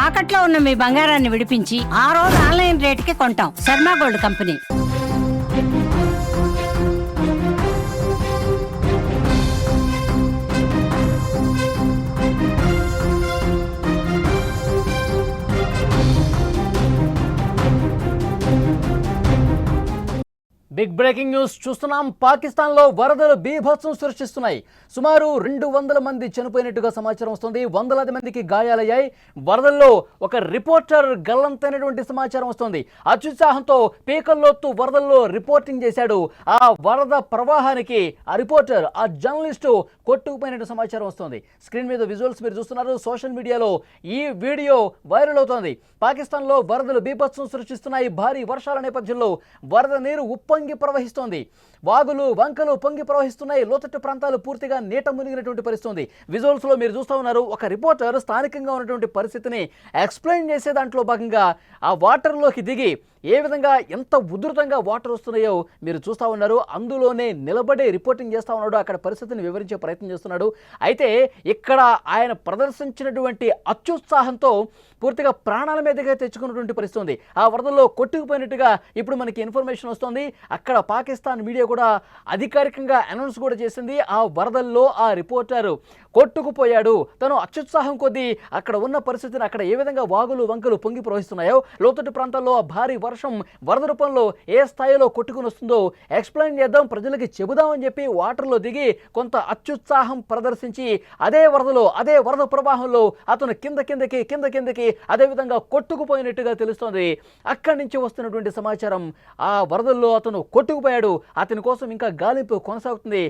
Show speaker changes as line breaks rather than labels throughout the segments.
తాకట్లో ఉన్న మీ బంగారాన్ని విడిపించి ఆ రోజు ఆన్లైన్ రేటుకి కొంటాం. Sharma gold company.
Big breaking news చూస్తున్నాం. పాకిస్తాన్లో వరదలు బీభత్సం సృష్టిస్తున్నాయి. సుమారు 200 మంది చనిపోయినట్టుగా సమాచారం వస్తుంది. వందలాది మందికి గాయాలయ్యాయి. వరదల్లో ఒక రిపోర్టర్ గల్లంతైనటువంటి సమాచారం వస్తుంది. అత్యుత్సాహంతో పీకల్లోతు వరదల్లో రిపోర్టింగ్ చేశాడు. ఆ వరద ప్రవాహానికి ఆ రిపోర్టర్, ఆ జర్నలిస్టు కొట్టుకుపోయినట్టు సమాచారం వస్తుంది. స్క్రీన్ మీద విజువల్స్ మీరు చూస్తున్నారు. సోషల్ మీడియాలో ఈ వీడియో వైరల్ అవుతోంది. పాకిస్తాన్లో వరదలు బీభత్సం సృష్టిస్తున్నాయి. భారీ వర్షాల నేపథ్యంలో వరద నీరు ఉప్పొంగి ప్రవహిస్తోంది. వాగులు వంకలు పొంగి ప్రవహిస్తున్నాయి. లోతట్టు ప్రాంతాలు పూర్తిగా నీట మునిగినటువంటి పరిస్థితి. విజువల్స్ లో మీరు చూస్తూ ఉన్నారు. ఒక రిపోర్టర్ స్థానికంగా ఉన్నటువంటి పరిస్థితిని ఎక్స్ప్లెయిన్ చేసే దాంట్లో భాగంగా ఆ వాటర్లోకి దిగి ఏ విధంగా ఎంత ఉధృతంగా వాటర్ వస్తున్నాయో మీరు చూస్తూ ఉన్నారు. అందులోనే నిలబడి రిపోర్టింగ్ చేస్తూ ఉన్నాడు. అక్కడ పరిస్థితిని వివరించే ప్రయత్నం చేస్తున్నాడు. అయితే ఇక్కడ ఆయన ప్రదర్శించినటువంటి అత్యుత్సాహంతో పూర్తిగా ప్రాణాల మీదుగా తెచ్చుకున్నటువంటి పరిస్థితి ఉంది. ఆ వరదల్లో కొట్టుకుపోయినట్టుగా ఇప్పుడు మనకి ఇన్ఫర్మేషన్ వస్తుంది. అక్కడ పాకిస్తాన్ మీడియా కూడా అధికారికంగా అనౌన్స్ కూడా చేసింది. ఆ వరదల్లో ఆ రిపోర్టర్ కొట్టుకుపోయాడు. తను అత్యుత్సాహం కొద్దీ అక్కడ ఉన్న పరిస్థితిని, అక్కడ ఏ విధంగా వాగులు వంకలు పొంగి ప్రవహిస్తున్నాయో, లోతట్టు ప్రాంతాల్లో భారీ వర్షం వరద రూపంలో ఏ స్థాయిలో కొట్టుకుని వస్తుందో ఎక్స్ప్లెయిన్ చేద్దాం, ప్రజలకి చెబుదామని చెప్పి వాటర్లో దిగి కొంత అత్యుత్సాహం ప్రదర్శించి అదే వరదలో, అదే వరద ప్రవాహంలో అతను కిందకి అదేవిధంగా కొట్టుకుపోయినట్టుగా తెలుస్తోంది. అక్కడి నుంచి వస్తున్నటువంటి సమాచారం, ఆ వరదల్లో అతను కొట్టుకుపోయాడు. అతని కోసం ఇంకా గాలింపు కొనసాగుతుంది.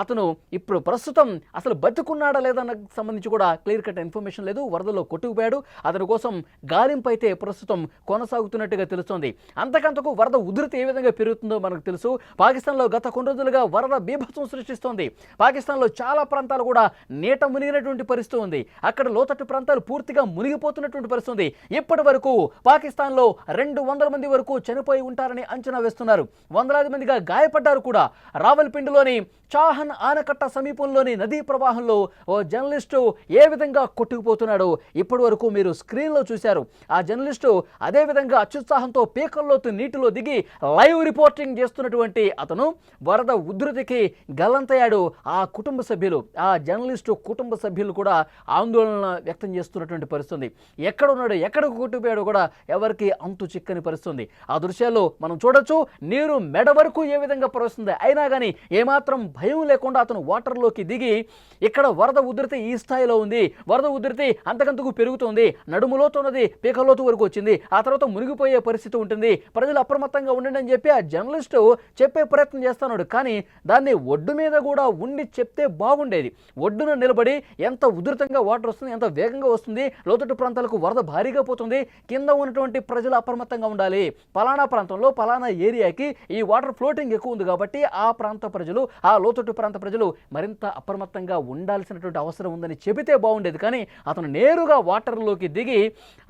అతను ఇప్పుడు ప్రస్తుతం అసలు బతుకున్నాడా లేదా సంబంధించి కూడా క్లియర్ కట్ ఇన్ఫర్మేషన్ లేదు. వరదల్లో కొట్టుకుపోయాడు. అతని కోసం గాలింపు అయితే ప్రస్తుతం కొనసాగుతున్నట్టుగా తెలుస్తోంది. అంతకంతకు వరద ఉధృతి ఏ విధంగా పెరుగుతుందో మనకు తెలుసు. పాకిస్తాన్లో గత కొన్ని రోజులుగా వరద బీభత్సం సృష్టిస్తోంది. పాకిస్తాన్లో చాలా ప్రాంతాలు కూడా నీట మునిగినటువంటి పరిస్థితి ఉంది. అక్కడ లోతట్టు ప్రాంతాలు పూర్తిగా మునిగిపోతున్నటువంటి పరిస్థితి ఉంది. ఇప్పటి వరకు పాకిస్తాన్లో 200 మంది వరకు చనిపోయి ఉంటారని అంచనా వేస్తున్నారు. వందలాది మందిగా గాయపడ్డారు కూడా. రావల్పిండిలోని చాహన్ ఆనకట్ట సమీపంలోని నదీ ప్రవాహంలో ఓ జర్నలిస్టు ఏ విధంగా కొట్టుకుపోతున్నాడు ఇప్పటి వరకు మీరు స్క్రీన్లో చూశారు. ఆ జర్నలిస్టు అదేవిధంగా అత్యుత్సాహంతో పీకల్లోతు నీటిలో దిగి లైవ్ రిపోర్టింగ్ చేస్తున్నటువంటి అతను వరద ఉధృతికి గల్లంతయ్యాడు. ఆ కుటుంబ సభ్యులు, ఆ జర్నలిస్టు కుటుంబ సభ్యులు కూడా ఆందోళన వ్యక్తం చేస్తున్నటువంటి పరిస్థితి. ఎక్కడ ఉన్నాడు, ఎక్కడికి కొట్టుకుపోయాడు కూడా ఎవరికి అంతు చిక్కని పరిస్థితి. ఆ దృశ్యాల్లో మనం చూడొచ్చు. నీరు మెడ వరకు ఏ విధంగా ప్రవహిస్తుంది. అయినా కానీ ఏమాత్రం భయం లేకుండా అతను వాటర్లోకి దిగి, ఇక్కడ వరద ఉధృతి ఈ స్థాయిలో ఉంది, వరద ఉధృతి అంతకంతకు పెరుగుతుంది, నడుములోతు ఉన్నది పీకలోతు వరకు వచ్చింది, ఆ తర్వాత మునిగిపోయే పరిస్థితి ఉంటుంది, ప్రజలు అప్రమత్తంగా ఉండండి అని చెప్పి ఆ జర్నలిస్టు చెప్పే ప్రయత్నం చేస్తున్నాడు. కానీ దాన్ని ఒడ్డు మీద కూడా ఉండి చెప్తే బాగుండేది. ఒడ్డున నిలబడి ఎంత ఉధృతంగా వాటర్ వస్తుంది, ఎంత వేగంగా వస్తుంది, లోతట్టు ప్రాంతాలకు వరద భారీగా పోతుంది, కింద ఉన్నటువంటి ప్రజలు అప్రమత్తంగా ఉండాలి, పలానా ప్రాంతంలో పలానా ఏరియాకి ఈ వాటర్ ఫ్లోటింగ్ ఎక్కువ ఉంది కాబట్టి ఆ ప్రాంత ప్రజలు, ఆ లోతట్టు ప్రాంత ప్రజలు మరింత అప్రమత్తంగా ఉండాల్సినటువంటి అవసరం ఉందని చెబితే బాగుండేది. కానీ అతను నేరుగా వాటర్లోకి దిగి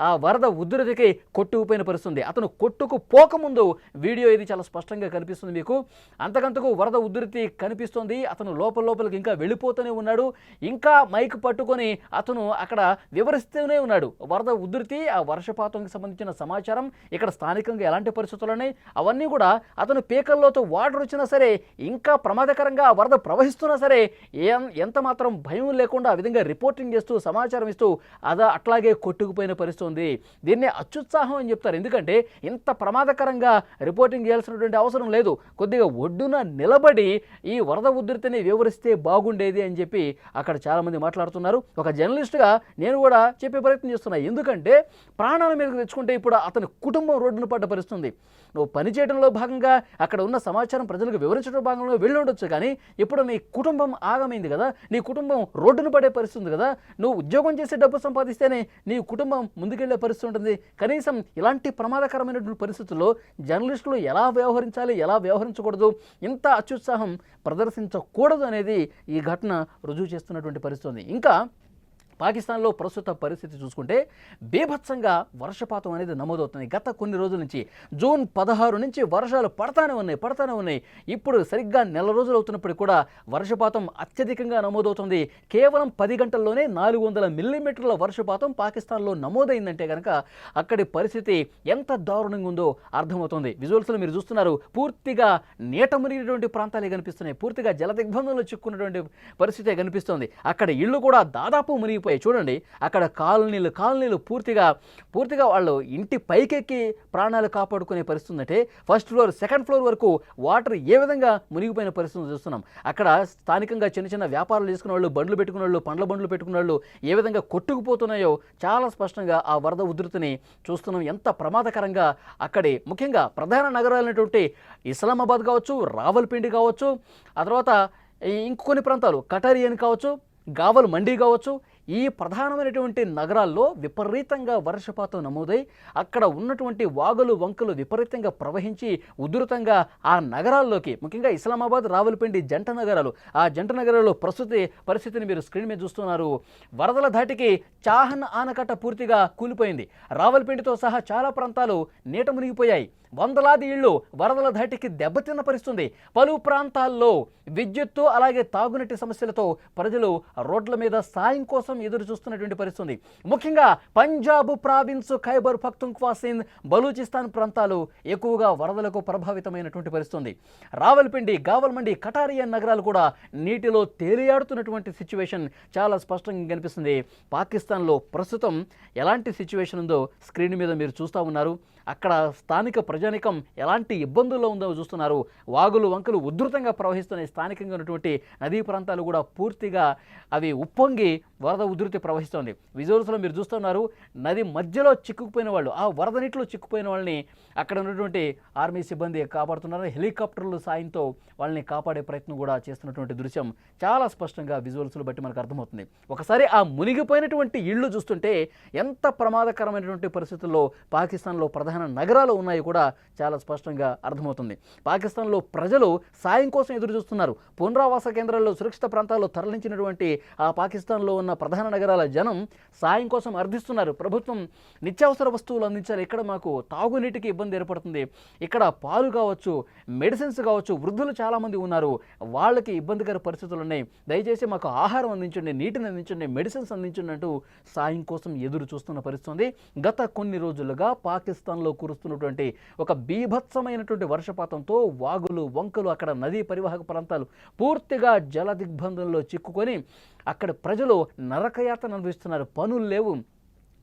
ఆ వరద ఉధృతికి కొట్టుకుపోయిన పరిస్థితుంది. అతను కొట్టుకుపోకముందు వీడియో ఇది చాలా స్పష్టంగా కనిపిస్తుంది మీకు. అంతకంతకు వరద ఉధృతి కనిపిస్తుంది. అతను లోపలికి ఇంకా వెళ్ళిపోతూనే ఉన్నాడు. ఇంకా మైక్ పట్టుకొని అతను అక్కడ వివరిస్తూనే ఉన్నాడు. వరద ఉధృతి, ఆ వర్షపాతంకి సంబంధించిన సమాచారం, ఇక్కడ స్థానికంగా ఎలాంటి పరిస్థితులు ఉన్నాయి అవన్నీ కూడా అతను పీకల్లోతో వాటర్ వచ్చినా సరే, ఇంకా ప్రమాదకరంగా వరద ప్రవహిస్తున్నా సరే ఎంత మాత్రం భయం లేకుండా ఆ విధంగా రిపోర్టింగ్ చేస్తూ సమాచారం ఇస్తూ అట్లాగే కొట్టుకుపోయిన పరిస్థితి ఉంది. దీన్ని అత్యుత్సాహం అని చెప్తారు. ఎందుకంటే ఇంత ప్రమాదకరంగా రిపోర్టింగ్ చేయాల్సినటువంటి అవసరం లేదు. కొద్దిగా ఒడ్డున నిలబడి ఈ వరద ఉధృతిని వివరిస్తే బాగుండేది అని చెప్పి అక్కడ చాలామంది మాట్లాడుతున్నారు. ఒక జర్నలిస్ట్గా నేను కూడా చెప్పే ప్రయత్నం చేస్తున్నా. ఎందుకంటే ప్రాణాల మీదకి తెచ్చుకుంటే ఇప్పుడు అతని కుటుంబం రోడ్డున పడ్డ పరిస్థితుంది. నువ్వు పనిచేయడంలో భాగంగా అక్కడ ఉన్న సమాచారం ప్రజలకు వివరించడం భాగంగా వెళ్ళి ఉండొచ్చు, కానీ ఇప్పుడు నీ కుటుంబం ఆగమైంది కదా, నీ కుటుంబం రోడ్డున పడే పరిస్థితుంది కదా. నువ్వు ఉద్యోగం చేసి డబ్బు సంపాదిస్తేనే నీ కుటుంబం ముందుకెళ్లే పరిస్థితి ఉంటుంది. కనీసం ఇలాంటి ప్రమాదకరమైనటువంటి పరిస్థితుల్లో జర్నలిస్టులు ఎలా వ్యవహరించాలి, ఎలా వ్యవహరించకూడదు, ఇంత అత్యుత్సాహం ప్రదర్శించకూడదు అనేది ఈ ఘటన రుజువు చేస్తున్నటువంటి పరిస్థితి. ఇంకా పాకిస్తాన్లో ప్రస్తుత పరిస్థితి చూసుకుంటే బీభత్సంగా వర్షపాతం అనేది నమోదవుతుంది. గత కొన్ని రోజుల నుంచి జూన్ 16 నుంచి వర్షాలు పడతానే ఉన్నాయి. ఇప్పుడు సరిగ్గా నెల రోజులు అవుతున్నప్పటికీ కూడా వర్షపాతం అత్యధికంగా నమోదవుతుంది. కేవలం 10 గంటల్లోనే 400 మిల్లీమీటర్ల వర్షపాతం పాకిస్తాన్లో నమోదైందంటే కనుక అక్కడి పరిస్థితి ఎంత దారుణంగా ఉందో అర్థమవుతుంది. విజువల్స్లో మీరు చూస్తున్నారు, పూర్తిగా నీట మునిగినటువంటి ప్రాంతాలే కనిపిస్తున్నాయి. పూర్తిగా జలదిగ్బంధంలో చిక్కున్నటువంటి పరిస్థితే కనిపిస్తుంది. అక్కడ ఇళ్ళు కూడా దాదాపు మునిగిపోయాయి. చూడండి, అక్కడ కాలనీలు పూర్తిగా వాళ్ళు ఇంటి పైకెక్కి ప్రాణాలు కాపాడుకునే పరిస్థితి ఉందంటే ఫస్ట్ ఫ్లోర్ సెకండ్ ఫ్లోర్ వరకు వాటర్ ఏ విధంగా మునిగిపోయిన పరిస్థితులు చూస్తున్నాం. అక్కడ స్థానికంగా చిన్న వ్యాపారాలు చేసుకునే వాళ్ళు, బండ్లు పెట్టుకునే వాళ్ళు, పండ్ల బండ్లు పెట్టుకునే వాళ్ళు ఏ విధంగా కొట్టుకుపోతున్నాయో చాలా స్పష్టంగా ఆ వరద ఉధృతిని చూస్తున్నాం. ఎంత ప్రమాదకరంగా అక్కడి ముఖ్యంగా ప్రధాన నగరాలైనటువంటి ఇస్లామాబాద్ కావచ్చు, రావల్పిండి కావచ్చు, ఆ తర్వాత ఇంకొన్ని ప్రాంతాలు కటారియన్ కావచ్చు, గావల్ మండి కావచ్చు, ఈ ప్రధానమైనటువంటి నగరాల్లో విపరీతంగా వర్షపాతం నమోదై అక్కడ ఉన్నటువంటి వాగులు వంకలు విపరీతంగా ప్రవహించి ఉధృతంగా ఆ నగరాల్లోకి, ముఖ్యంగా ఇస్లామాబాద్, రావల్పిండి జంట నగరాలు, ఆ జంట నగరాల్లో పరిస్థితిని మీరు స్క్రీన్ మీద చూస్తున్నారు. వరదల ధాటికి చాహన్ ఆనకట్ట పూర్తిగా కూలిపోయింది. రావల్పిండితో సహా చాలా ప్రాంతాలు నీట మునిగిపోయాయి. వందలాది ఇళ్లు వరదల ధాటికి దెబ్బతిన్న పరిస్థితుంది. పలు ప్రాంతాల్లో విద్యుత్తు అలాగే తాగునీటి సమస్యలతో ప్రజలు రోడ్ల మీద సాయం కోసం ఎదురు చూస్తున్నటువంటి పరిస్థితుంది. ముఖ్యంగా పంజాబ్ ప్రావిన్స్, ఖైబర్ పఖ్తుంఖ్వా, సింధ్, బలూచిస్తాన్ ప్రాంతాలు ఎక్కువగా వరదలకు ప్రభావితమైనటువంటి పరిస్థితుంది. రావల్పిండి, గావల్మండి, కటారియన్ నగరాలు కూడా నీటిలో తేలియాడుతున్నటువంటి సిచ్యువేషన్ చాలా స్పష్టంగా కనిపిస్తుంది. పాకిస్తాన్లో ప్రస్తుతం ఎలాంటి సిచ్యువేషన్ ఉందో స్క్రీన్ మీద మీరు చూస్తూ ఉన్నారు. అక్కడ స్థానిక ప్రజానికం ఎలాంటి ఇబ్బందుల్లో ఉందో చూస్తున్నారు. వాగులు వంకలు ఉధృతంగా ప్రవహిస్తున్నాయి. స్థానికంగా ఉన్నటువంటి నదీ ప్రాంతాలు కూడా పూర్తిగా అవి ఉప్పొంగి వరద ఉధృతి ప్రవహిస్తోంది. విజువల్స్లో మీరు చూస్తున్నారు, నది మధ్యలో చిక్కుకుపోయిన వాళ్ళు, ఆ వరద నీటిలో చిక్కుపోయిన వాళ్ళని అక్కడ ఉన్నటువంటి ఆర్మీ సిబ్బంది కాపాడుతున్నారు. హెలికాప్టర్ల సాయంతో వాళ్ళని కాపాడే ప్రయత్నం కూడా చేస్తున్నటువంటి దృశ్యం చాలా స్పష్టంగా విజువల్స్లో బట్టి మనకు అర్థమవుతుంది. ఒకసారి ఆ మునిగిపోయినటువంటి ఇళ్ళు చూస్తుంటే ఎంత ప్రమాదకరమైనటువంటి పరిస్థితుల్లో పాకిస్తాన్లో ప్రధాన నగరాలు ఉన్నాయి కూడా చాలా స్పష్టంగా అర్థమవుతుంది. పాకిస్తాన్లో ప్రజలు సాయం కోసం ఎదురు చూస్తున్నారు. పునరావాస కేంద్రాల్లో, సురక్షిత ప్రాంతాల్లో తరలించినటువంటి ఆ పాకిస్తాన్లో ఉన్న ప్రధాన నగరాల జనం సాయం కోసం అర్థిస్తున్నారు. ప్రభుత్వం నిత్యావసర వస్తువులు అందించాలి, ఇక్కడ మాకు తాగునీటికి ఇబ్బంది ఏర్పడుతుంది, ఇక్కడ పాలు కావచ్చు, మెడిసిన్స్ కావచ్చు, వృద్ధులు చాలామంది ఉన్నారు, వాళ్ళకి ఇబ్బందికర పరిస్థితులు ఉన్నాయి, దయచేసి మాకు ఆహారం అందించండి, నీటిని అందించండి, మెడిసిన్స్ అందించండి అంటూ సాయం కోసం ఎదురు చూస్తున్న పరిస్థితి. గత కొన్ని రోజులుగా పాకిస్తాన్లో కురుస్తున్నటువంటి ఒక బీభత్సమైనటువంటి వర్షపాతంతో వాగులు వంకలు, అక్కడ నదీ పరివాహక ప్రాంతాలు పూర్తిగా జల దిగ్బంధంలో చిక్కుకొని అక్కడ ప్రజలు నరకయాతన అనుభవిస్తున్నారు. పనులు లేవు.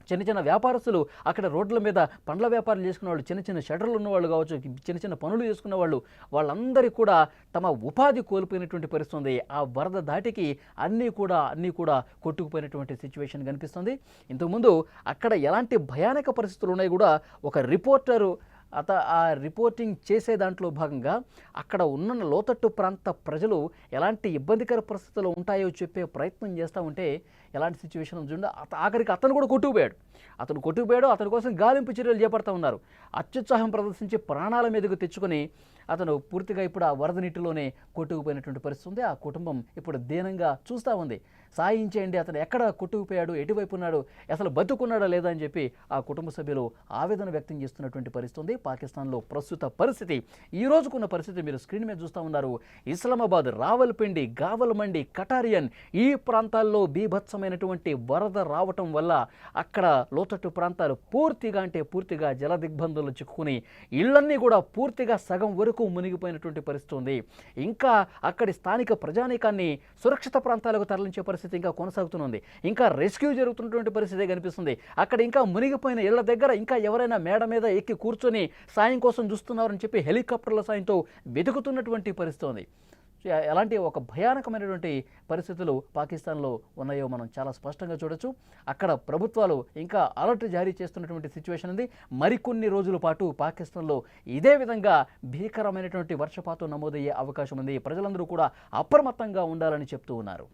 చిన్న వ్యాపారస్తులు అక్కడ రోడ్ల మీద పండ్ల వ్యాపారం చేసుకునే వాళ్ళు, చిన్న షటర్లు ఉన్నవాళ్ళు కావచ్చు, చిన్న పనులు చేసుకునే వాళ్ళు, వాళ్ళందరికీ కూడా తమ ఉపాధి కోల్పోయినటువంటి పరిస్థితి ఉంది. ఆ వరద ధాటికి అన్నీ కూడా కొట్టుకుపోయినటువంటి సిచ్యువేషన్ కనిపిస్తుంది. ఇంతకుముందు అక్కడ ఎలాంటి భయానక పరిస్థితులు ఉన్నాయి కూడా ఒక రిపోర్టరు ఆ రిపోర్టింగ్ చేసే దాంట్లో భాగంగా అక్కడ ఉన్న లోతట్టు ప్రాంత ప్రజలు ఎలాంటి ఇబ్బందికర పరిస్థితులు ఉంటాయో చెప్పే ప్రయత్నం చేస్తూ ఉంటే ఎలాంటి సిచ్యువేషన్ చూడండి. ఆఖరికి అతను కూడా కొట్టుకుపోయాడు. అతని కోసం గాలింపు చర్యలు చేపడతా ఉన్నారు. అత్యుత్సాహం ప్రదర్శించి ప్రాణాల మీదకు తెచ్చుకొని అతను పూర్తిగా ఇప్పుడు ఆ వరద నీటిలోనే కొట్టుకుపోయినటువంటి పరిస్థితి ఉంది. ఆ కుటుంబం ఇప్పుడు దీనంగా చూస్తూ ఉంది. సాయం చేయండి, అతను ఎక్కడ కొట్టుకుపోయాడు, ఎటువైపు ఉన్నాడు, అసలు బతుకున్నాడా లేదా అని చెప్పి ఆ కుటుంబ సభ్యులు ఆవేదన వ్యక్తం చేస్తున్నటువంటి పరిస్థితి పాకిస్తాన్లో ప్రస్తుత పరిస్థితి. ఈ రోజుకున్న పరిస్థితి మీరు స్క్రీన్ మీద చూస్తూ ఉన్నారు. ఇస్లామాబాద్, రావల్పిండి, గావల్మండి, కటారియన్ ఈ ప్రాంతాల్లో బీభత్సమైనటువంటి వరద రావటం వల్ల అక్కడ లోతట్టు ప్రాంతాలు పూర్తిగా జల దిగ్బంధంలో చిక్కుకుని ఇళ్లన్నీ కూడా పూర్తిగా సగం వరకు మునిగిపోయినటువంటి పరిస్థితి ఉంది. ఇంకా అక్కడి స్థానిక ప్రజానీకాన్ని సురక్షిత ప్రాంతాలకు తరలించే పరిస్థితి ఇంకా కొనసాగుతుంది. ఇంకా రెస్క్యూ జరుగుతున్నటువంటి పరిస్థితి కనిపిస్తుంది. అక్కడ ఇంకా మునిగిపోయిన ఇళ్ల దగ్గర ఇంకా ఎవరైనా మేడ మీద ఎక్కి కూర్చొని సాయం కోసం చూస్తున్నారని చెప్పి హెలికాప్టర్ల సాయంతో వెతుకుతున్నటువంటి పరిస్థితి ఉంది. ఎలాంటి ఒక భయానకమైనటువంటి పరిస్థితులు పాకిస్తాన్లో ఉన్నాయో మనం చాలా స్పష్టంగా చూడొచ్చు. అక్కడ ప్రభుత్వాలు ఇంకా అలర్ట్ జారీ చేస్తున్నటువంటి సిచ్యువేషన్ ఉంది. మరికొన్ని రోజుల పాటు పాకిస్తాన్లో ఇదే విధంగా భీకరమైనటువంటి వర్షపాతం నమోదయ్యే అవకాశం ఉంది. ప్రజలందరూ కూడా అప్రమత్తంగా ఉండాలని చెప్తూ ఉన్నారు.